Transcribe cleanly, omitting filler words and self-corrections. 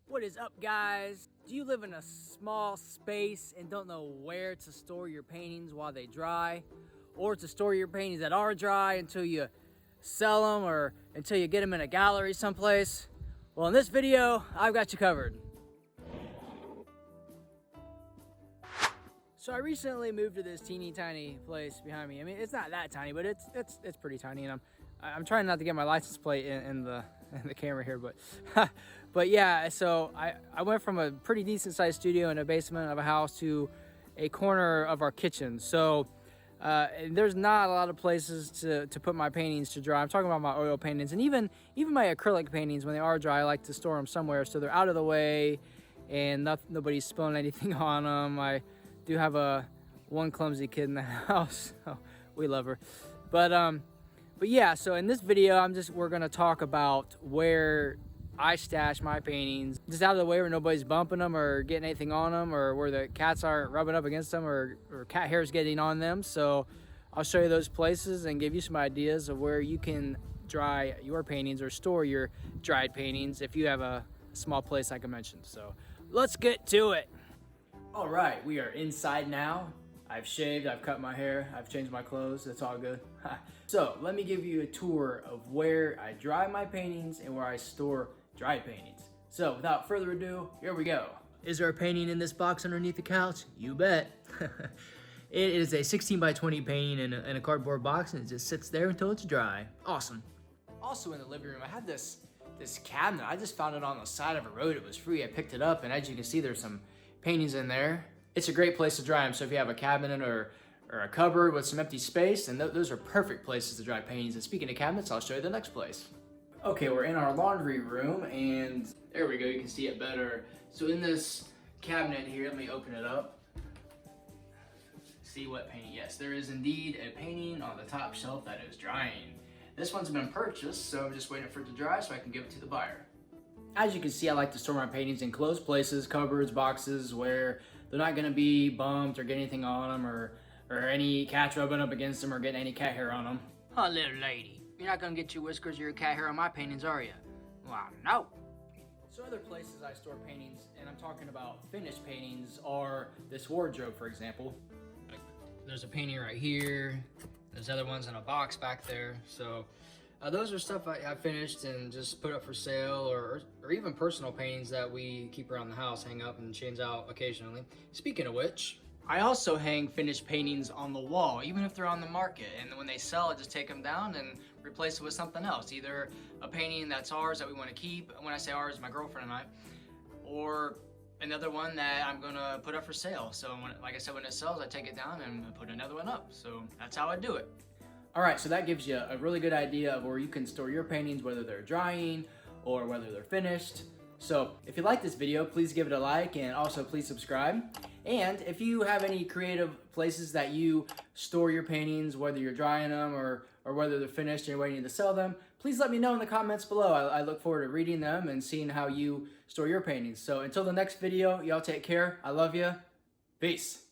What is up, guys? Do you live in a small space and don't know where to store your paintings while they dry? Or to store your paintings that are dry until you sell them or until you get them in a gallery someplace? Well, in this video, I've got you covered. So I recently moved to this teeny tiny place behind me. I mean, it's not that tiny, but it's pretty tiny, and I'm trying not to get my license plate in the camera here, but yeah. So I went from a pretty decent sized studio in a basement of a house to a corner of our kitchen. So there's not a lot of places to put my paintings to dry. I'm talking about my oil paintings, and even my acrylic paintings. When they are dry, I like to store them somewhere so they're out of the way and nobody's spilling anything on them. I do have one clumsy kid in the house. So we love her, but yeah. So in this video, we're gonna talk about where I stash my paintings, just out of the way where nobody's bumping them or getting anything on them, or where the cats aren't rubbing up against them or cat hairs getting on them. So I'll show you those places and give you some ideas of where you can dry your paintings or store your dried paintings if you have a small place like I mentioned. So let's get to it. All right, we are inside now. I've shaved, I've cut my hair, I've changed my clothes, it's all good. So let me give you a tour of where I dry my paintings and where I store dried paintings. So without further ado, here we go. Is there a painting in this box underneath the couch? You bet. It is a 16 by 20 painting in a cardboard box, and it just sits there until it's dry. Awesome. Also in the living room, I have this cabinet. I just found it on the side of a road. It was free, I picked it up, and as you can see, there's some paintings in there. It's a great place to dry them. So if you have a cabinet or a cupboard with some empty space, then those are perfect places to dry paintings. And speaking of cabinets, I'll show you the next place. Okay, we're in our laundry room, and there we go, you can see it better. So in this cabinet here, let me open it up. See what painting? Yes, there is indeed a painting on the top shelf that is drying. This one's been purchased, so I'm just waiting for it to dry so I can give it to the buyer. As you can see, I like to store my paintings in closed places, cupboards, boxes, where they're not gonna be bumped or get anything on them or any cats rubbing up against them or getting any cat hair on them. Oh, little lady, you're not gonna get your whiskers or your cat hair on my paintings, are you? Well, no. So other places I store paintings, and I'm talking about finished paintings, are this wardrobe, for example. There's a painting right here. There's other ones in a box back there. So those are stuff I finished and just put up for sale, or even personal paintings that we keep around the house, hang up and change out occasionally. Speaking of which, I also hang finished paintings on the wall, even if they're on the market. And when they sell, I just take them down and replace it with something else. Either a painting that's ours that we want to keep. When I say ours, my girlfriend and I. Or another one that I'm gonna put up for sale. So like I said, when it sells, I take it down and put another one up. So that's how I do it. All right, so that gives you a really good idea of where you can store your paintings, whether they're drying or whether they're finished. So if you like this video, please give it a like, and also please subscribe. And if you have any creative places that you store your paintings, whether you're drying them or whether they're finished and you're waiting to sell them, please let me know in the comments below. I look forward to reading them and seeing how you store your paintings. So until the next video, y'all take care. I love you. Peace.